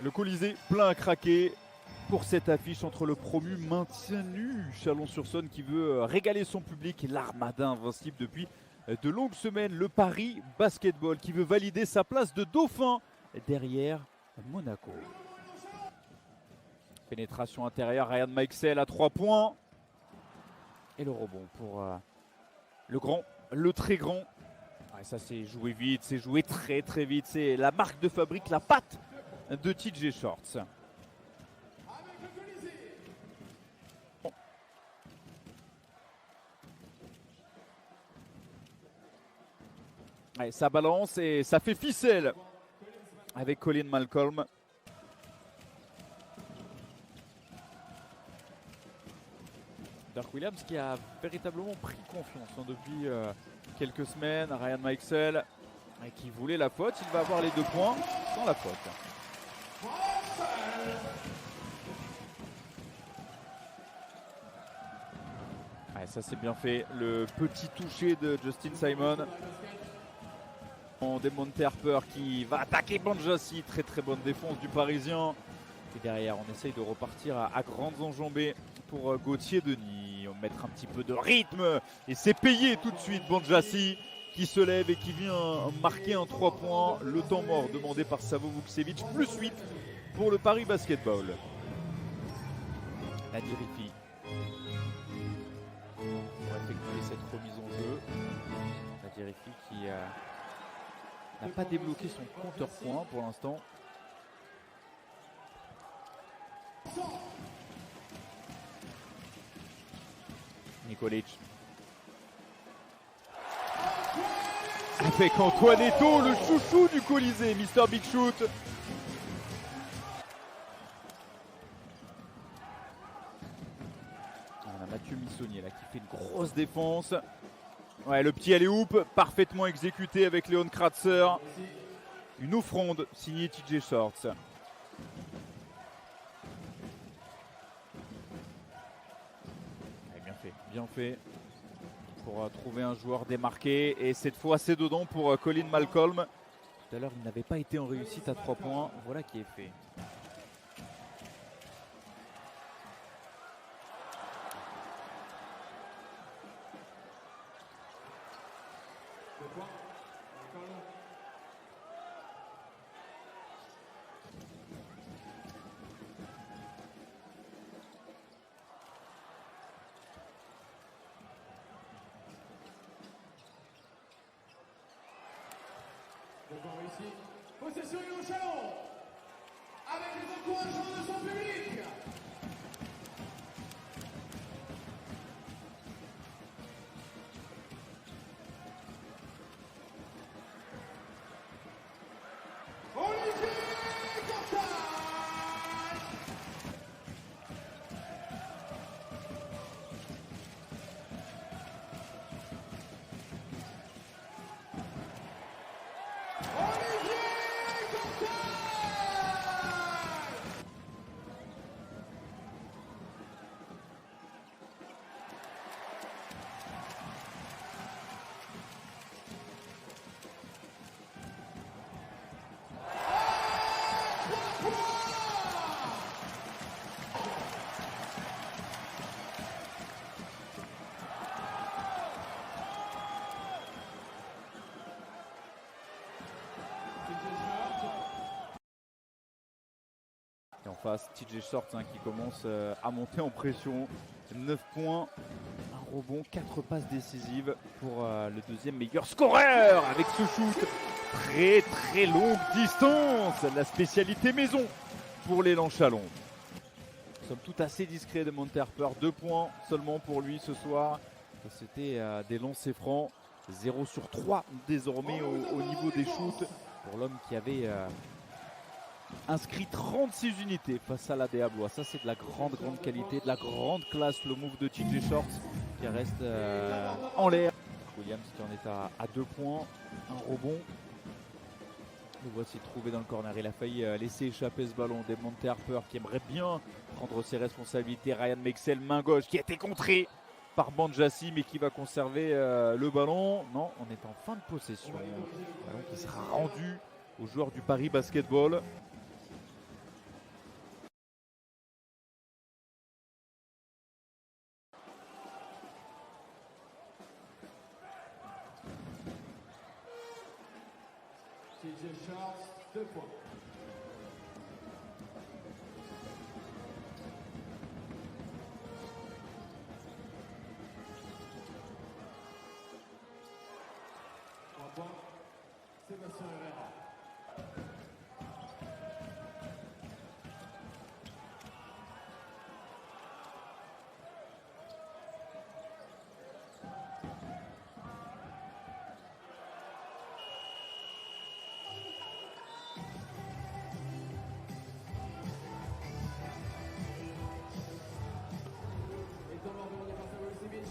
Le Colisée plein à craquer pour cette affiche entre le promu maintenu Chalon-sur-Saône qui veut régaler son public et l'Armada invincible depuis de longues semaines. Le Paris Basketball qui veut valider sa place de dauphin derrière Monaco. Pénétration intérieure, Ryan Mikesell à 3 points. Et le rebond pour le grand, le très grand. Ouais, ça c'est joué vite, c'est joué très très vite. C'est la marque de fabrique, la patte de TJ Shorts. Bon. Ouais, ça balance et ça fait ficelle avec Colin Malcolm. Dirk Williams qui a véritablement pris confiance depuis quelques semaines. Ryan Mikesell qui voulait la faute, il va avoir les 2 points sans la faute. Ouais, ça c'est bien fait, le petit toucher de Justin Simon. Demonte Harper qui va attaquer Banjassi, très très bonne défense du Parisien. Et derrière on essaye de repartir à grandes enjambées pour Gauthier Denis. On va mettre un petit peu de rythme et c'est payé tout de suite. Banjassi qui se lève et qui vient marquer un 3 points. Le temps mort demandé par Savo Vukcevic, plus 8 pour le Paris Basketball. La Dirifi pour effectuer cette remise en jeu. La Dirifi qui n'a pas débloqué son compteur point pour l'instant. Nikolic. Avec Antoine Eto'o, le chouchou du Colisée, Mr Big Shoot. On a Mathieu Missonnier là qui fait une grosse défense. Ouais, le petit alley-oop parfaitement exécuté avec Léon Kratzer. Une offrande signée TJ Shorts. Bien fait pour trouver un joueur démarqué et cette fois c'est dedans pour Colin Malcolm. Tout à l'heure il n'avait pas été en réussite à 3 points, voilà qui est fait. Possession Lyon Chalon avec les encouragements de son public. Olivier Cortaz. Et en face, TJ Shorts qui commence à monter en pression. 9 points, un rebond, 4 passes décisives pour le deuxième meilleur scoreur avec ce shoot. Très très longue distance, la spécialité maison pour l'élan Chalon. Nous sommes tout assez discrets de Monte Harper, 2 points seulement pour lui ce soir. C'était des lancers francs, 0 sur 3 désormais au niveau des shoots pour l'homme qui avait inscrit 36 unités face à la Diablois. Ça c'est de la grande qualité, de la grande classe, le move de TJ Shorts qui reste en l'air. Williams qui en est à 2 points, un rebond. Le voici trouvé dans le corner, il a failli laisser échapper ce ballon. Demonte Harper qui aimerait bien prendre ses responsabilités. Ryan Mikesell, main gauche, qui a été contré par Banjassi mais qui va conserver le ballon. Non, on est en fin de possession. Le ballon qui sera rendu aux joueurs du Paris Basketball. TJ Shorts, 2 points. Sébastien Herrera. Et dans l'ordre demandé par Samuel Sibic,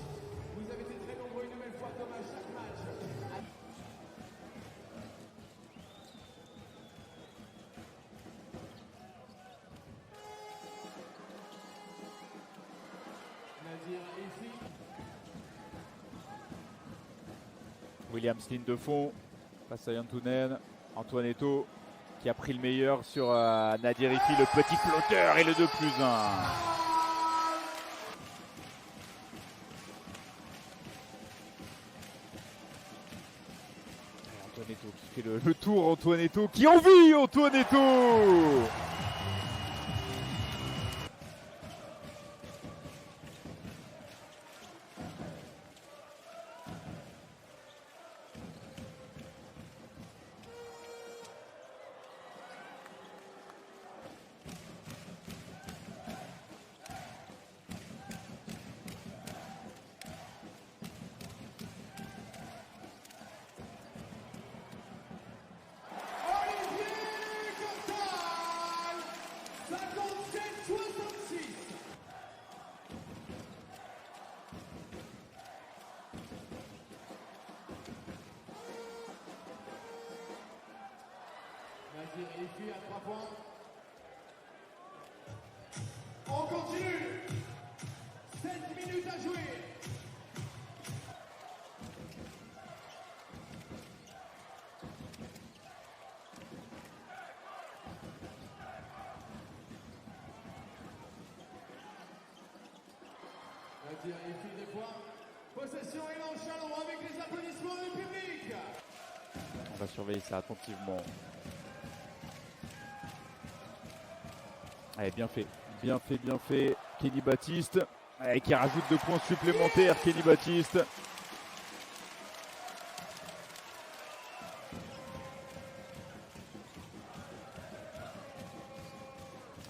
vous avez été très nombreux une nouvelle fois comme à chaque match. Nadir Ifi. Williams ligne de fond, face à Yantunen, Antoine Eto'o qui a pris le meilleur sur Nadir Ifi, le petit flotteur et le 2+1. Antoine Eto'o qui fait le tour, Antoine Eto'o qui envie Antoine Eto'o. Nadir Ifi à 3 points. On continue. 7 minutes à jouer. Nadir Ifi des points. Possession et l'enchaînement avec les applaudissements du public. On va surveiller ça attentivement. Allez, bien fait, bien fait, bien fait. Kenny Baptiste, qui rajoute 2 points supplémentaires. Kenny Baptiste.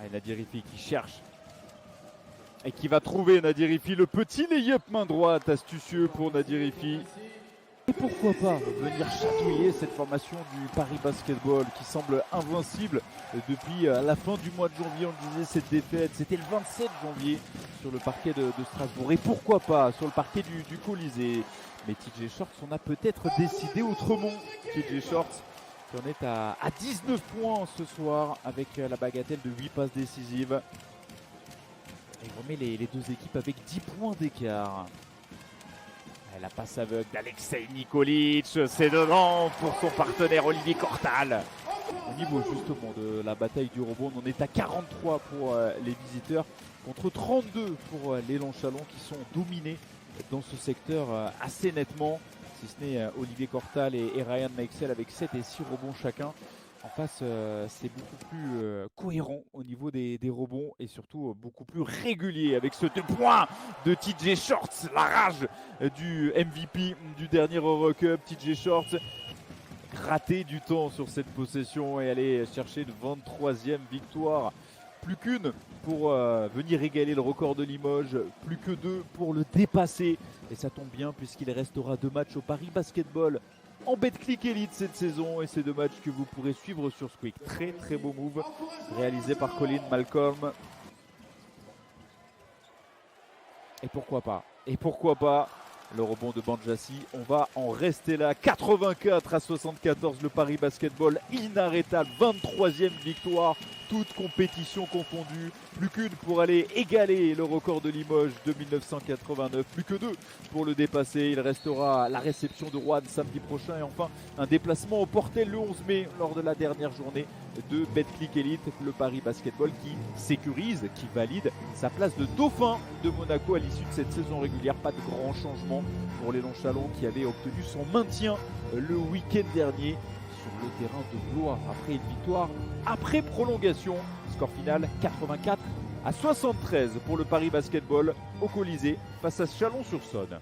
Allez, Nadir Ifi qui cherche. Et qui va trouver Nadir Ifi, le petit lay-up main droite, astucieux pour Nadir Ifi. Et pourquoi pas venir chatouiller cette formation du Paris Basketball qui semble invincible depuis la fin du mois de janvier. On disait cette défaite, c'était le 27 janvier sur le parquet de Strasbourg. Et pourquoi pas sur le parquet du Colisée. Mais TJ Shorts, on a peut-être décidé autrement. TJ Shorts qui en est à 19 points ce soir avec la bagatelle de 8 passes décisives. Et il remet les deux équipes avec 10 points d'écart. La passe aveugle d'Alexei Nikolic, c'est dedans pour son partenaire Olivier Cortal. Au niveau justement de la bataille du rebond, on est à 43 pour les visiteurs contre 32 pour les Longchalons qui sont dominés dans ce secteur assez nettement. Si ce n'est Olivier Cortal et Ryan Meixel avec 7 et 6 rebonds chacun. En face, c'est beaucoup plus cohérent au niveau des rebonds et surtout beaucoup plus régulier avec ce 2 points de TJ Shorts, la rage du MVP du dernier Eurocup. TJ Shorts gratter du temps sur cette possession et aller chercher une 23e victoire. Plus qu'une pour venir égaler le record de Limoges, plus que 2 pour le dépasser. Et ça tombe bien puisqu'il restera 2 matchs au Paris Basketball en Betclic Elite cette saison, et ces 2 matchs que vous pourrez suivre sur Squeak. Très très beau move réalisé par Colin Malcolm. Et pourquoi pas le rebond de Banjassi. On va en rester là. 84 à 74, le Paris Basketball inarrêtable. 23e victoire, toute compétition confondue. Plus qu'une pour aller égaler le record de Limoges de 1989. Plus que 2 pour le dépasser. Il restera la réception de Rouen samedi prochain. Et enfin, un déplacement au Portel le 11 mai lors de la dernière journée de Betclic Elite. Le Paris Basketball qui sécurise, qui valide sa place de dauphin de Monaco à l'issue de cette saison régulière. Pas de grands changements pour les Longchalons qui avaient obtenu son maintien le week-end dernier sur le terrain de Blois après une victoire après prolongation. Score final 84-73 pour le Paris Basketball au Colisée face à Chalon-sur-Saône.